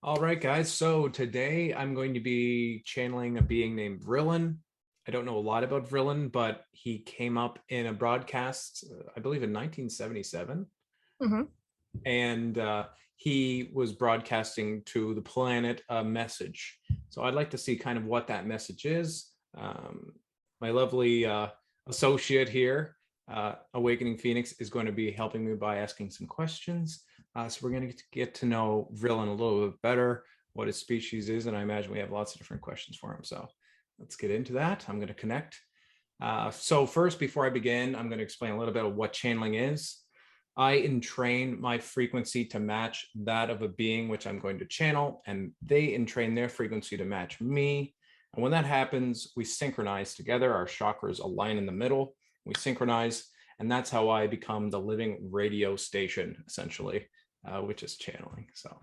All right, guys. So today I'm going to be channeling a being named Vrillon. I don't know a lot about Vrillon, but he came up in a broadcast, I believe in 1977. Hmm. And he was broadcasting to the planet a message. So I'd like to see kind of what that message is. My lovely associate here, Awakening Phoenix, is going to be helping me by asking some questions. So we're going to get to know Vrillon a little bit better, what his species is, and I imagine we have lots of different questions for him. So let's get into that. I'm going to connect. So first, before I begin, I'm going to explain a little bit of what channeling is. I entrain my frequency to match that of a being which I'm going to channel, and they entrain their frequency to match me. And when that happens, we synchronize together. Our chakras align in the middle. We synchronize, and that's how I become the living radio station, essentially, which is channeling. So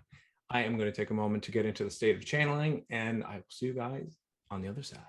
I am going to take a moment to get into the state of channeling, and I will see you guys on the other side.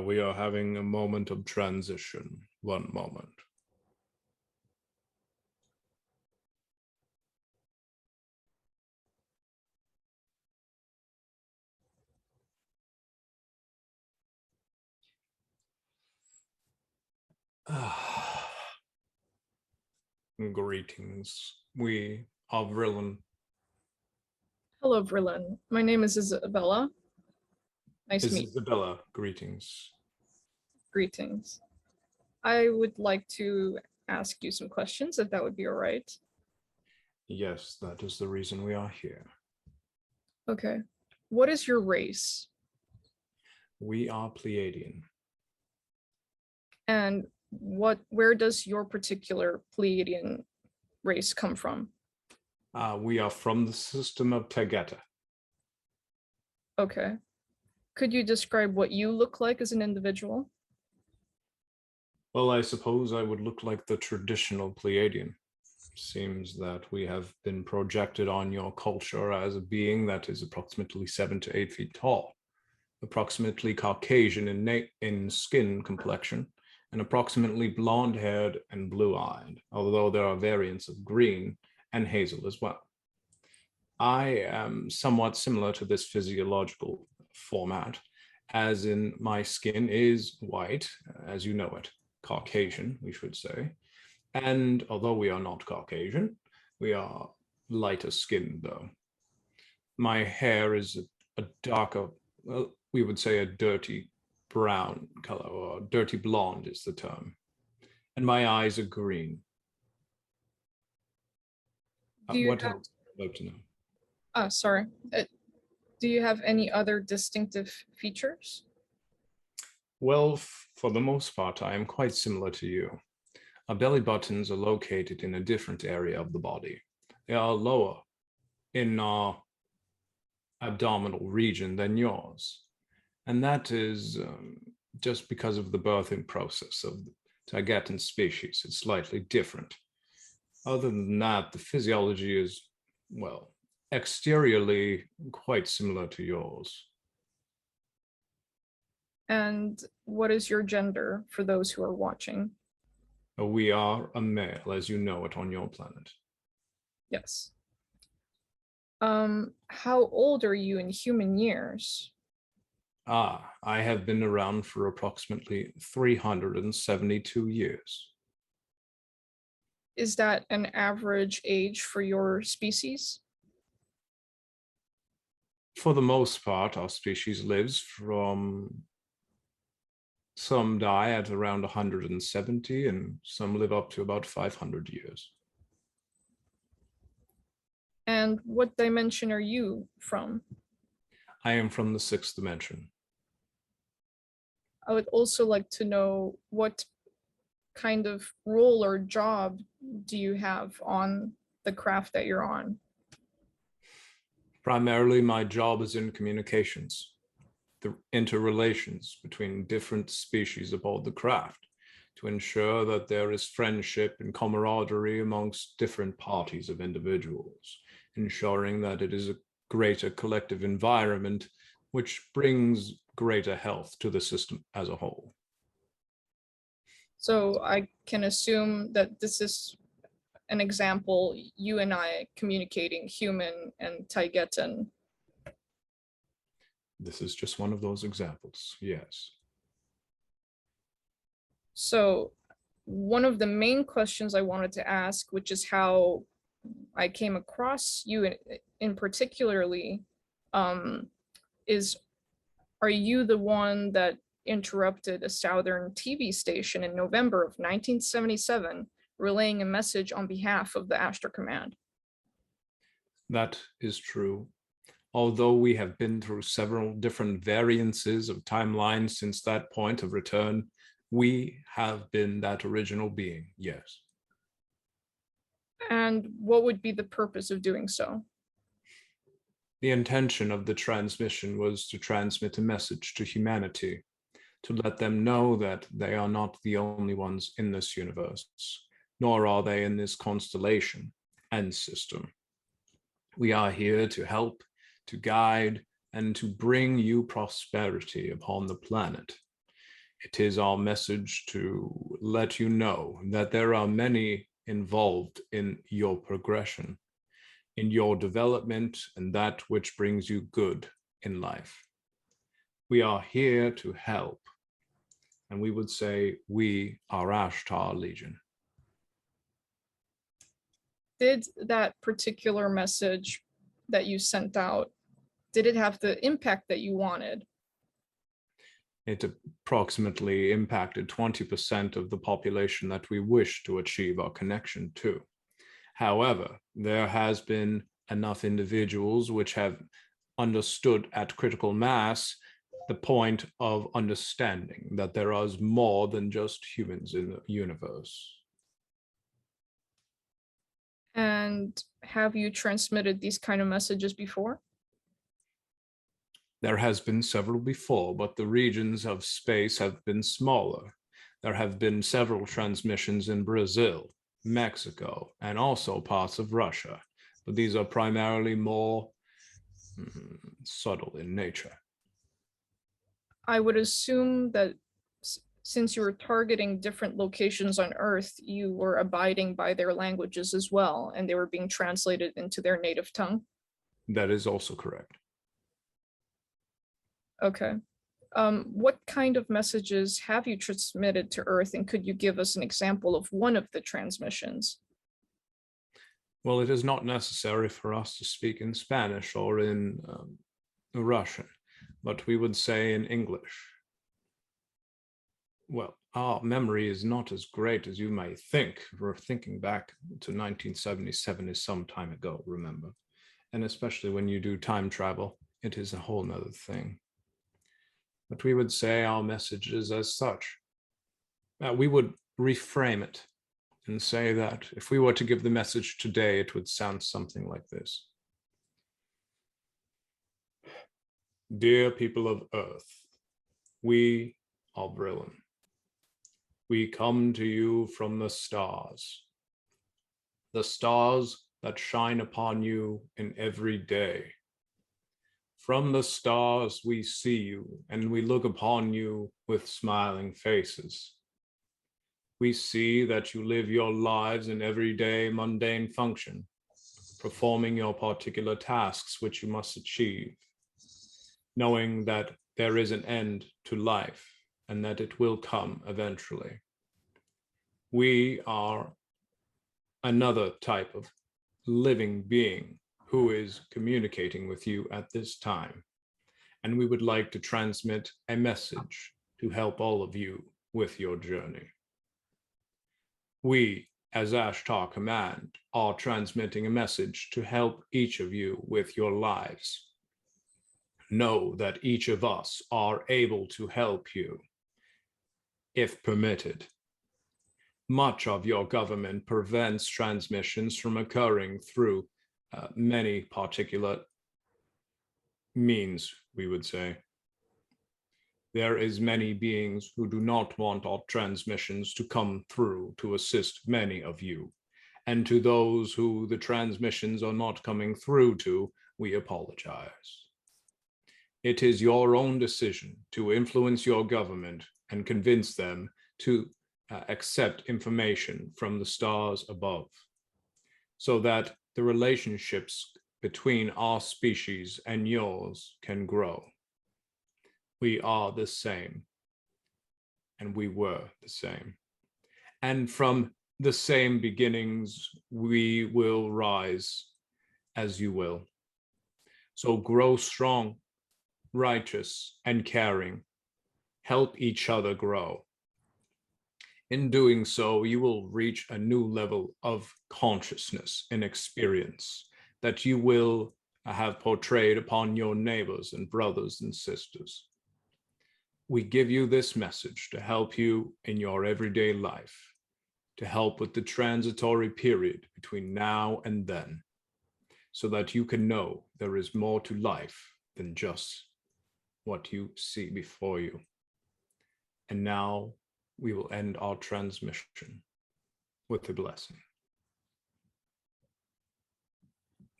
We are having a moment of transition. One moment. Greetings. We are Vrillon. Hello, Vrillon. My name is Isabella. Nice to meet you. Isabella, greetings. Greetings. I would like to ask you some questions, if that would be all right. Yes, that is the reason we are here. Okay. What is your race? We are Pleiadian. And where does your particular Pleiadian race come from? We are from the system of Taygetan. Okay. Could you describe what you look like as an individual? Well, I suppose I would look like the traditional Pleiadian. Seems that we have been projected on your culture as a being that is approximately 7 to 8 feet tall, approximately Caucasian in skin complexion, and approximately blonde-haired and blue-eyed, although there are variants of green and hazel as well. I am somewhat similar to this physiological format, as in my skin is white, as you know it, Caucasian, we should say. And although we are not Caucasian, we are lighter skinned, though. My hair is a darker, well, we would say a dirty brown color, or dirty blonde is the term. And my eyes are green. Do you What have, else would you like to know? sorry. Do you have any other distinctive features? Well, for the most part, I am quite similar to you. Our belly buttons are located in a different area of the body. They are lower in our abdominal region than yours. And that is just because of the birthing process of the Taygetan species. It's slightly different. Other than that, the physiology is, well, exteriorly quite similar to yours. And what is your gender for those who are watching? We are a male, as you know it on your planet. Yes. How old are you in human years? I have been around for approximately 372 years. Is that an average age for your species? For the most part, our species lives from some die at around 170 and some live up to about 500 years. And what dimension are you from? I am from the sixth dimension. I would also like to know what kind of role or job do you have on the craft that you're on? Primarily, my job is in communications, the interrelations between different species aboard the craft, to ensure that there is friendship and camaraderie amongst different parties of individuals, ensuring that it is a greater collective environment which brings greater health to the system as a whole. So I can assume that this is an example, you and I communicating human and Taygetan. This is just one of those examples, yes. So one of the main questions I wanted to ask, which is how I came across you in particularly, is, are you the one that interrupted a Southern TV station in November of 1977, relaying a message on behalf of the Ashtar Command? That is true. Although we have been through several different variances of timelines since that point of return, we have been that original being, yes. And what would be the purpose of doing so? The intention of the transmission was to transmit a message to humanity, to let them know that they are not the only ones in this universe, nor are they in this constellation and system. We are here to help, to guide, and to bring you prosperity upon the planet. It is our message to let you know that there are many involved in your progression, in your development, and that which brings you good in life. We are here to help, and we would say we are Ashtar Legion. Did that particular message that you sent out, did it have the impact that you wanted? It approximately impacted 20% of the population that we wish to achieve our connection to. However, there has been enough individuals which have understood at critical mass the point of understanding that there is more than just humans in the universe. And have you transmitted these kind of messages before? There has been several before, but the regions of space have been smaller. There have been several transmissions in Brazil, Mexico, and also parts of Russia, but these are primarily more subtle in nature. I would assume that since you were targeting different locations on Earth, you were abiding by their languages as well, and they were being translated into their native tongue. That is also correct. Okay. What kind of messages have you transmitted to Earth, and could you give us an example of one of the transmissions? Well, it is not necessary for us to speak in Spanish or in Russian, but we would say in English. Well, our memory is not as great as you may think. We're thinking back to 1977 is some time ago, remember? And especially when you do time travel, it is a whole nother thing. But we would say our messages as such. We would reframe it and say that if we were to give the message today, it would sound something like this. Dear people of Earth, we are Vrillon. We come to you from the stars that shine upon you in every day. From the stars we see you, and we look upon you with smiling faces. We see that you live your lives in everyday mundane function, performing your particular tasks which you must achieve, knowing that there is an end to life and that it will come eventually. We are another type of living being who is communicating with you at this time, and we would like to transmit a message to help all of you with your journey. We, as Ashtar Command, are transmitting a message to help each of you with your lives. Know that each of us are able to help you, if permitted. Much of your government prevents transmissions from occurring through many particular means, we would say. There is many beings who do not want our transmissions to come through to assist many of you. And to those who the transmissions are not coming through to, we apologize. It is your own decision to influence your government and convince them to accept information from the stars above, so that the relationships between our species and yours can grow. We are the same, and we were the same. And from the same beginnings, we will rise as you will. So grow strong, righteous, and caring. Help each other grow. In doing so, you will reach a new level of consciousness and experience that you will have portrayed upon your neighbors and brothers and sisters. We give you this message to help you in your everyday life, to help with the transitory period between now and then, so that you can know there is more to life than just what you see before you. And now we will end our transmission with a blessing.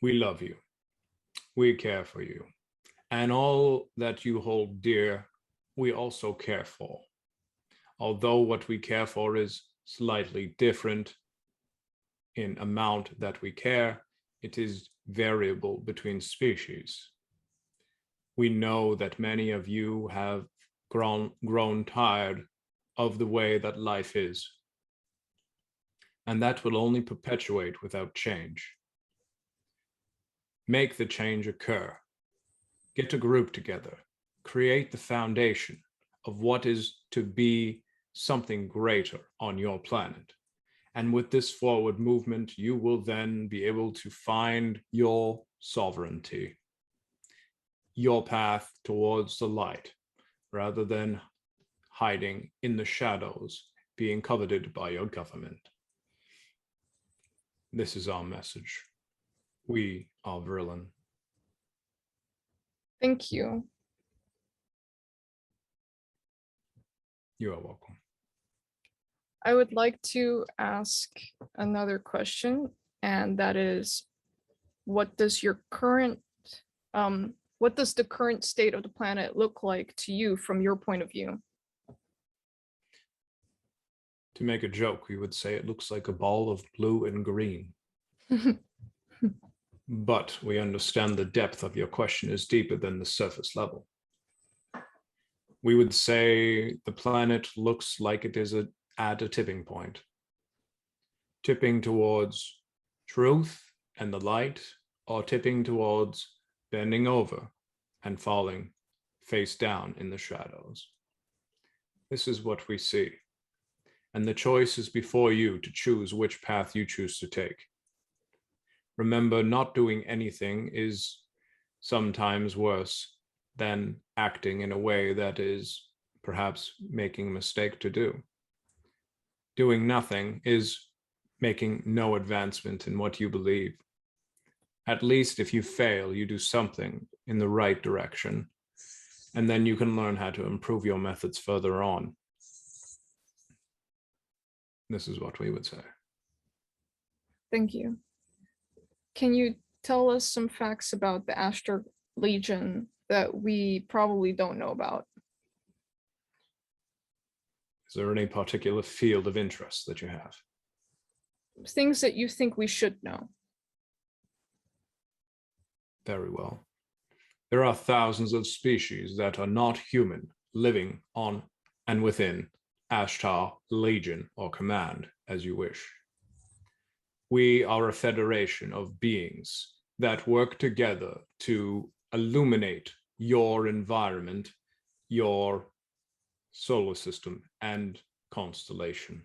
We love you. We care for you. And all that you hold dear, we also care for. Although what we care for is slightly different in amount that we care, it is variable between species. We know that many of you have grown tired of the way that life is, and that will only perpetuate without change. Make the change occur. Get a group together. Create the foundation of what is to be something greater on your planet. And with this forward movement, you will then be able to find your sovereignty, your path towards the light, rather than hiding in the shadows, being coveted by your government. This is our message. We are Vrillon. Thank you. You are welcome. I would like to ask another question, and that is, what does the current state of the planet look like to you from your point of view? To make a joke, we would say it looks like a ball of blue and green. But we understand the depth of your question is deeper than the surface level. We would say the planet looks like it is at a tipping point, tipping towards truth and the light, or tipping towards bending over and falling face down in the shadows. This is what we see. And the choice is before you to choose which path you choose to take. Remember, not doing anything is sometimes worse than acting in a way that is perhaps making a mistake to do. Doing nothing is making no advancement in what you believe. At least if you fail, you do something in the right direction, and then you can learn how to improve your methods further on. This is what we would say. Thank you. Can you tell us some facts about the Ashtar Legion that we probably don't know about? Is there any particular field of interest that you have? Things that you think we should know. Very well. There are thousands of species that are not human living on and within Ashtar Legion, or command, as you wish. We are a federation of beings that work together to illuminate your environment, your solar system, and constellation.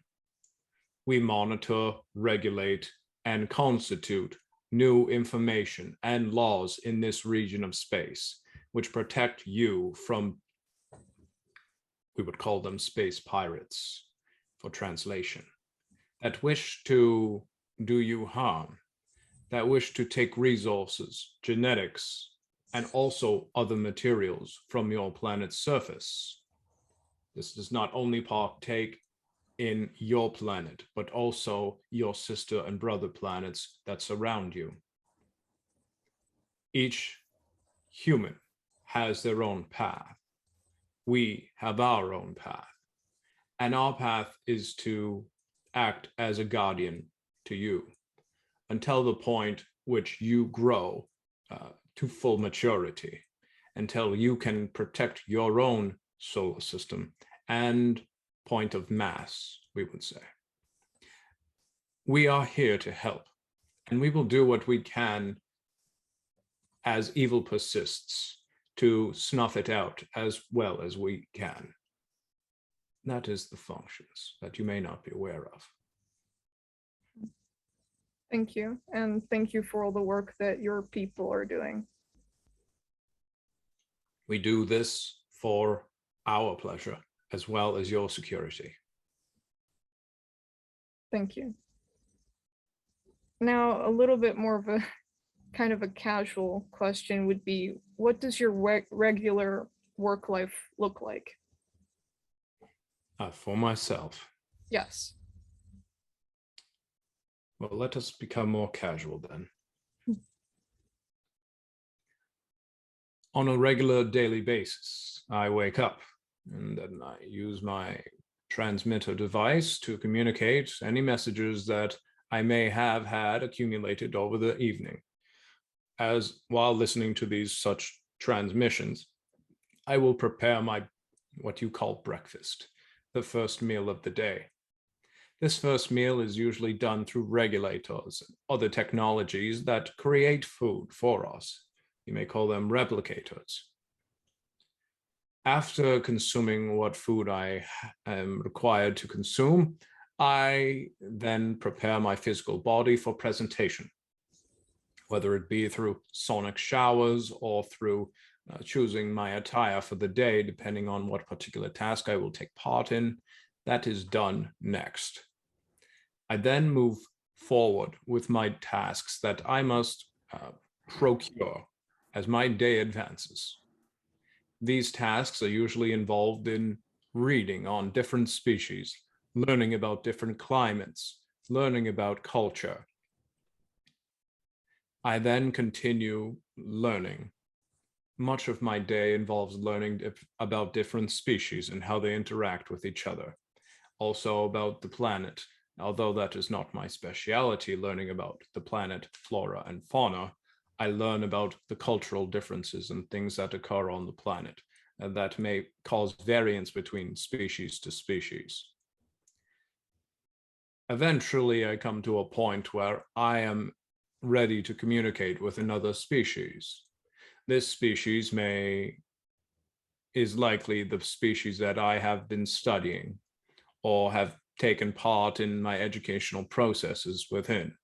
We monitor, regulate, and constitute new information and laws in this region of space, which protect you from we would call them space pirates for translation, that wish to do you harm, that wish to take resources, genetics, and also other materials from your planet's surface. This does not only partake in your planet, but also your sister and brother planets that surround you. Each human has their own path. We have our own path. And our path is to act as a guardian to you until the point which you grow to full maturity, until you can protect your own solar system and point of mass, we would say. We are here to help, and we will do what we can as evil persists to snuff it out as well as we can. That is the functions that you may not be aware of. Thank you, and thank you for all the work that your people are doing. We do this for our pleasure as well as your security. Thank you. Now, a little bit more of a kind of a casual question would be, what does your regular work life look like? For myself. Yes. Well, let us become more casual then. On a regular daily basis, I wake up and then I use my transmitter device to communicate any messages that I may have had accumulated over the evening. As while listening to these such transmissions, I will prepare my what you call breakfast, the first meal of the day. This first meal is usually done through regulators and other technologies that create food for us. You may call them replicators. After consuming what food I am required to consume, I then prepare my physical body for presentation, whether it be through sonic showers or through choosing my attire for the day, depending on what particular task I will take part in. That is done next. I then move forward with my tasks that I must procure as my day advances. These tasks are usually involved in reading on different species, learning about different climates, learning about culture. I then continue learning. Much of my day involves learning about different species and how they interact with each other. Also about the planet, although that is not my specialty, learning about the planet, flora and fauna. I learn about the cultural differences and things that occur on the planet that may cause variance between species to species. Eventually, I come to a point where I am ready to communicate with another species. This species is likely the species that I have been studying or have taken part in my educational processes within.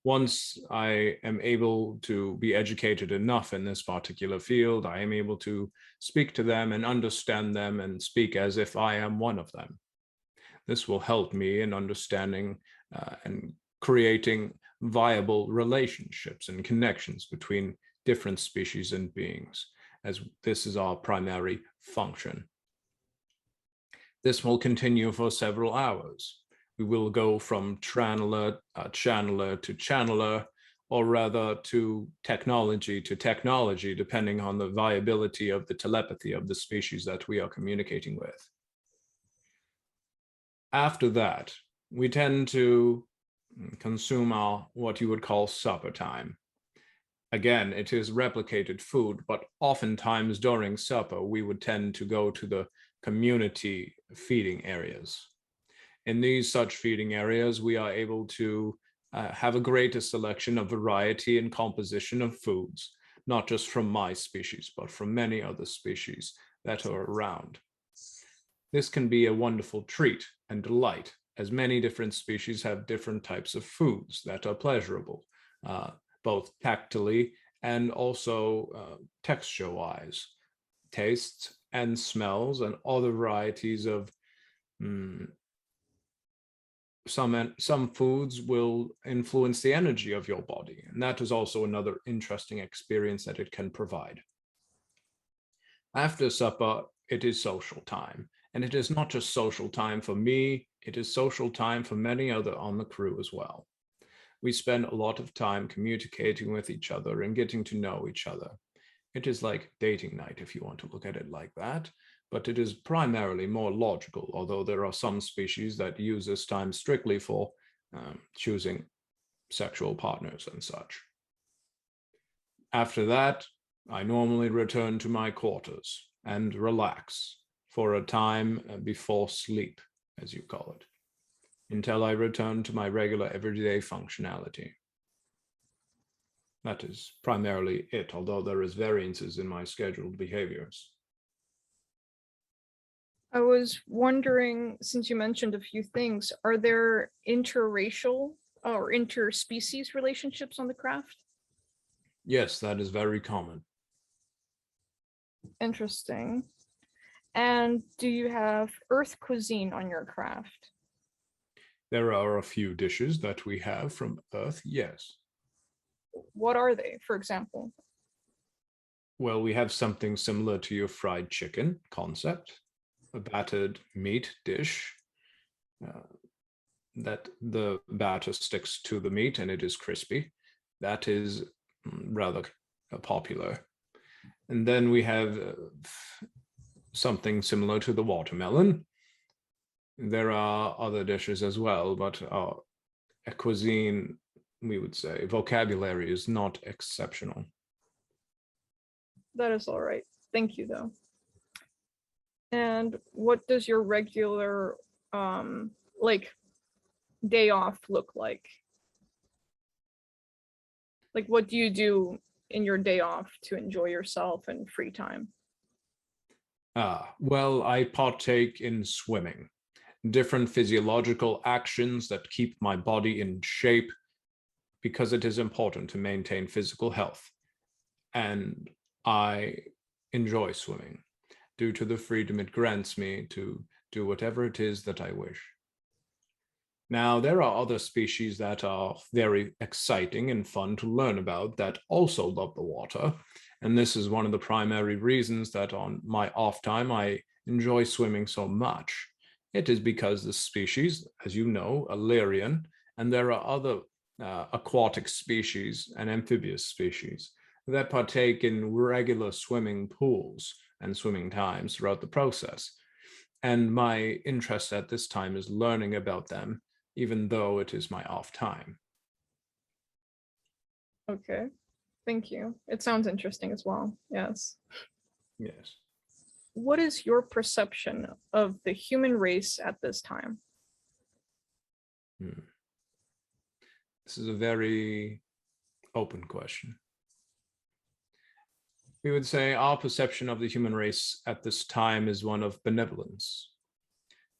Once I am able to be educated enough in this particular field, I am able to speak to them and understand them and speak as if I am one of them. This will help me in understanding and creating viable relationships and connections between different species and beings, as this is our primary function. This will continue for several hours. We will go from channeler to channeler, or rather to technology, depending on the viability of the telepathy of the species that we are communicating with. After that, we tend to consume our what you would call supper time. Again, it is replicated food, but oftentimes during supper, we would tend to go to the community feeding areas. In these such feeding areas, we are able to have a greater selection of variety and composition of foods, not just from my species, but from many other species that are around. This can be a wonderful treat and delight, as many different species have different types of foods that are pleasurable, both tactily and also texture-wise. Tastes and smells and other varieties of some foods will influence the energy of your body. And that is also another interesting experience that it can provide. After supper, it is social time. And it is not just social time for me, it is social time for many other on the crew as well. We spend a lot of time communicating with each other and getting to know each other. It is like dating night, if you want to look at it like that, but it is primarily more logical, although there are some species that use this time strictly for choosing sexual partners and such. After that, I normally return to my quarters and relax for a time before sleep, as you call it, until I return to my regular everyday functionality. That is primarily it, although there is variances in my scheduled behaviors. I was wondering, since you mentioned a few things, are there interracial or interspecies relationships on the craft? Yes, that is very common. Interesting. And do you have Earth cuisine on your craft? There are a few dishes that we have from Earth, yes. What are they, for example? Well, we have something similar to your fried chicken concept, a battered meat dish that the batter sticks to the meat and it is crispy. That is rather popular. And then we have something similar to the watermelon. There are other dishes as well, but our cuisine, we would say, vocabulary is not exceptional. That is all right. Thank you, though. And what does your regular, like, day off look like? Like, what do you do in your day off to enjoy yourself and free time? Well, I partake in swimming, different physiological actions that keep my body in shape because it is important to maintain physical health. And I enjoy swimming due to the freedom it grants me to do whatever it is that I wish. Now, there are other species that are very exciting and fun to learn about that also love the water. And this is one of the primary reasons that on my off time, I enjoy swimming so much. It is because the species, as you know, are Lyrian, and there are other aquatic species and amphibious species that partake in regular swimming pools and swimming times throughout the process. And my interest at this time is learning about them, even though it is my off time. Okay, thank you. It sounds interesting as well. Yes. Yes. What is your perception of the human race at this time? This is a very open question. We would say our perception of the human race at this time is one of benevolence.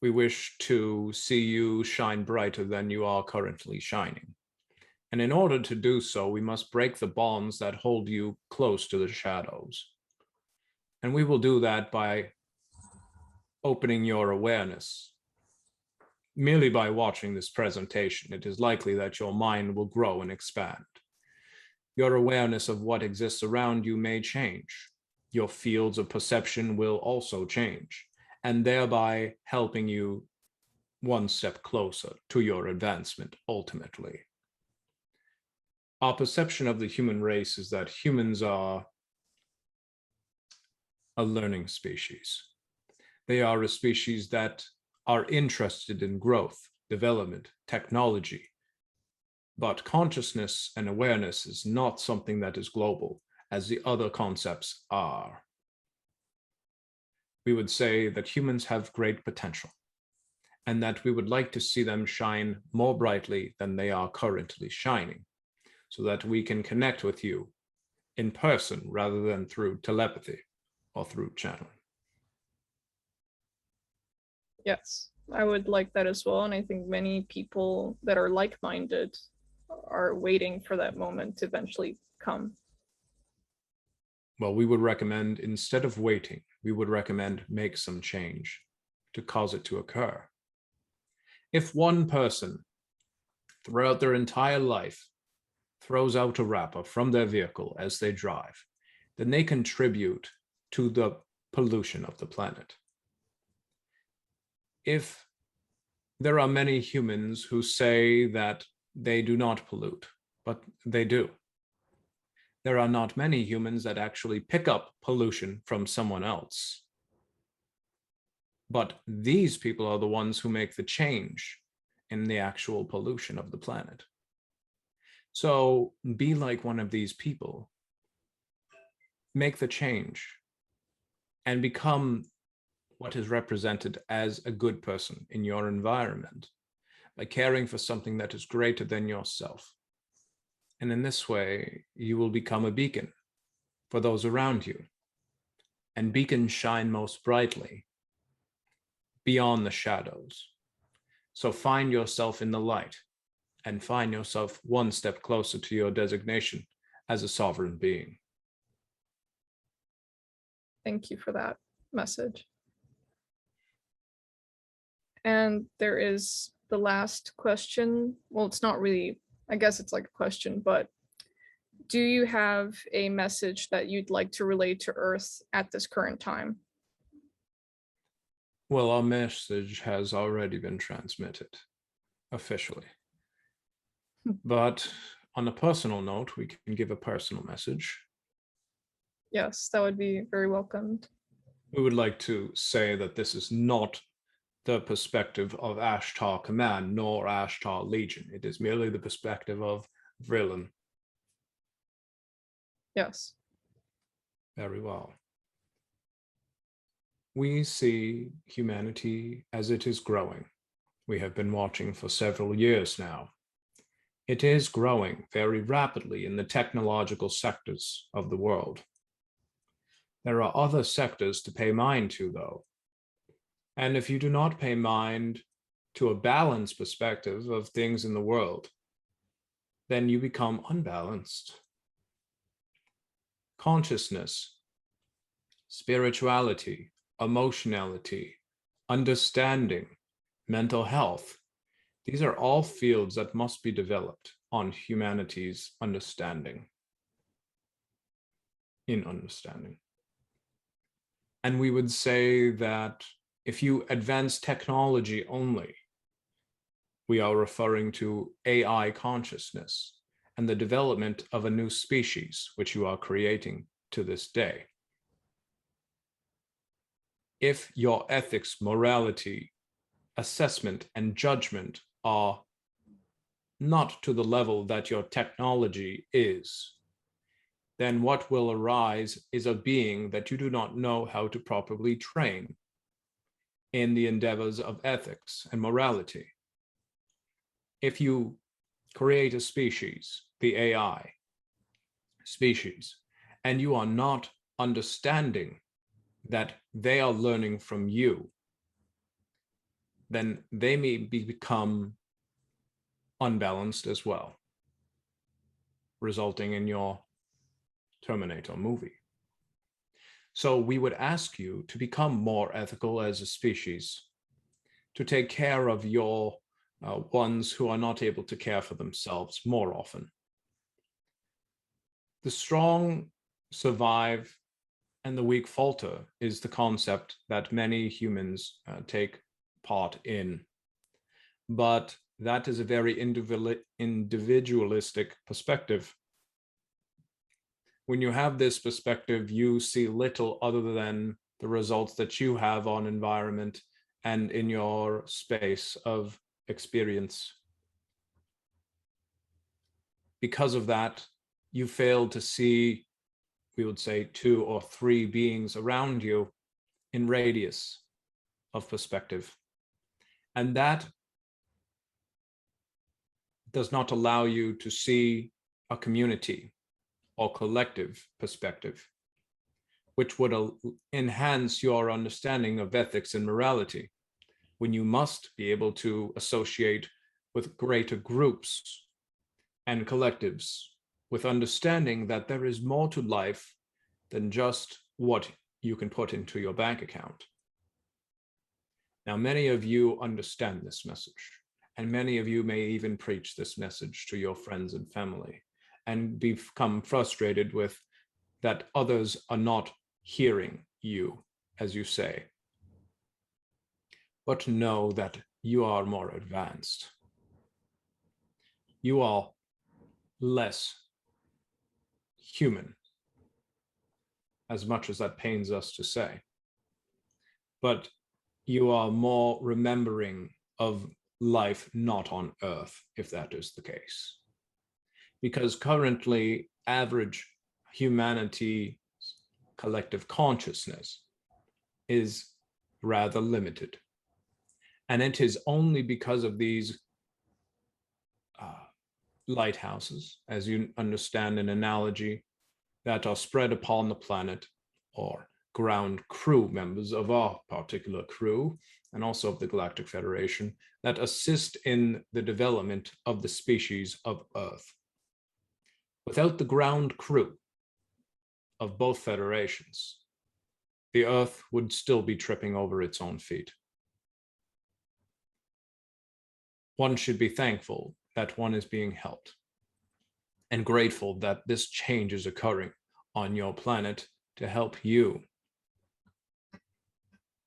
We wish to see you shine brighter than you are currently shining. And in order to do so, we must break the bonds that hold you close to the shadows. And we will do that by opening your awareness. Merely by watching this presentation, it is likely that your mind will grow and expand. Your awareness of what exists around you may change. Your fields of perception will also change, and thereby helping you one step closer to your advancement ultimately. Our perception of the human race is that humans are a learning species. They are a species that are interested in growth, development, technology. But consciousness and awareness is not something that is global, as the other concepts are. We would say that humans have great potential, and that we would like to see them shine more brightly than they are currently shining, so that we can connect with you in person rather than through telepathy or through channeling. Yes, I would like that as well. And I think many people that are like-minded are waiting for that moment to eventually come. Well, we would recommend, instead of waiting, we would recommend make some change to cause it to occur. If one person throughout their entire life throws out a wrapper from their vehicle as they drive, then they contribute to the pollution of the planet. If there are many humans who say that they do not pollute, but they do, there are not many humans that actually pick up pollution from someone else. But these people are the ones who make the change in the actual pollution of the planet. So be like one of these people. Make the change and become what is represented as a good person in your environment by caring for something that is greater than yourself. And in this way, you will become a beacon for those around you. And beacons shine most brightly beyond the shadows. So find yourself in the light and find yourself one step closer to your designation as a sovereign being. Thank you for that message. And there is the last question. Well, it's not really, I guess it's like a question, but do you have a message that you'd like to relay to Earth at this current time? Well, our message has already been transmitted officially. But on a personal note, we can give a personal message. Yes, that would be very welcomed. We would like to say that this is not the perspective of Ashtar Command nor Ashtar Legion. It is merely the perspective of Vrillon. Yes. Very well. We see humanity as it is growing. We have been watching for several years now. It is growing very rapidly in the technological sectors of the world. There are other sectors to pay mind to, though. And if you do not pay mind to a balanced perspective of things in the world, then you become unbalanced. Consciousness, spirituality, emotionality, understanding, mental health, these are all fields that must be developed on humanity's understanding. In understanding. And we would say that if you advance technology only, we are referring to AI consciousness and the development of a new species, which you are creating to this day. If your ethics, morality, assessment, and judgment are not to the level that your technology is, then what will arise is a being that you do not know how to properly train in the endeavors of ethics and morality. If you create a species, the AI species, and you are not understanding that they are learning from you, then they may become unbalanced as well, resulting in your Terminator movie. So we would ask you to become more ethical as a species, to take care of your ones who are not able to care for themselves more often. The strong survive and the weak falter is the concept that many humans take part in. But that is a very individualistic perspective. When you have this perspective, you see little other than the results that you have on environment and in your space of experience. Because of that, you fail to see, we would say, 2 or 3 beings around you in radius of perspective. And that does not allow you to see a community or collective perspective, which would enhance your understanding of ethics and morality, when you must be able to associate with greater groups and collectives, with understanding that there is more to life than just what you can put into your bank account. Now, many of you understand this message, and many of you may even preach this message to your friends and family and become frustrated with that others are not hearing you, as you say. But know that you are more advanced. You are less human, as much as that pains us to say. But you are more remembering of life not on Earth, if that is the case. Because currently, average humanity collective consciousness is rather limited. And it is only because of these lighthouses, as you understand an analogy, that are spread upon the planet, or ground crew members of our particular crew, and also of the Galactic Federation, that assist in the development of the species of Earth. Without the ground crew of both federations, the Earth would still be tripping over its own feet. One should be thankful that one is being helped, and grateful that this change is occurring on your planet to help you.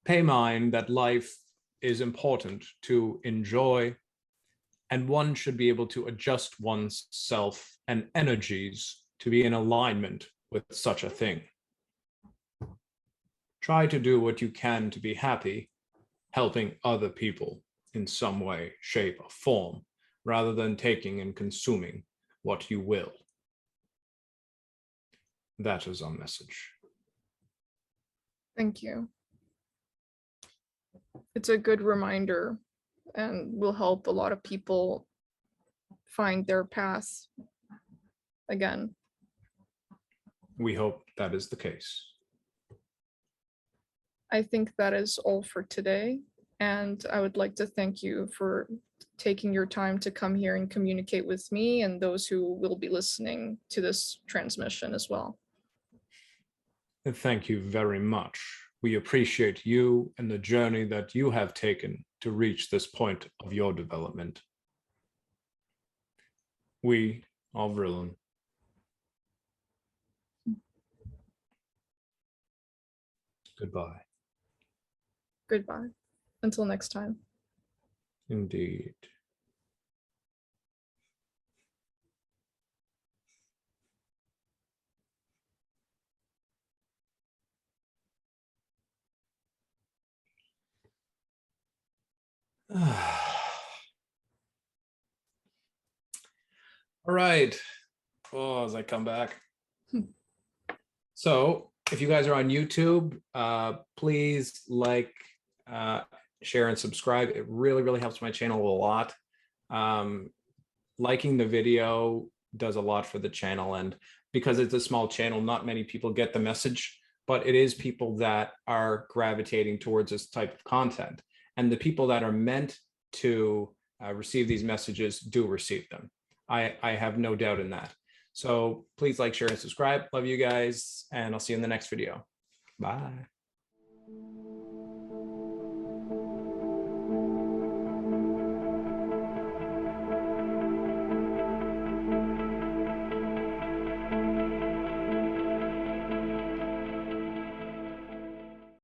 Pay mind that life is important to enjoy, and one should be able to adjust oneself and energies to be in alignment with such a thing. Try to do what you can to be happy, helping other people in some way, shape, or form, rather than taking and consuming what you will. That is our message. Thank you. It's a good reminder and will help a lot of people find their path again. We hope that is the case. I think that is all for today. And I would like to thank you for taking your time to come here and communicate with me and those who will be listening to this transmission as well. Thank you very much. We appreciate you and the journey that you have taken to reach this point of your development. We are Vrillon. Goodbye. Goodbye. Until next time. Indeed. All right. Oh, as I come back. So if you guys are on YouTube, please like, share, and subscribe. It really, really helps my channel a lot. Liking the video does a lot for the channel, and because it's a small channel, not many people get the message, but it is people that are gravitating towards this type of content. And the people that are meant to receive these messages do receive them. I have no doubt in that. So please like, share, and subscribe. Love you guys, and I'll see you in the next video. Bye.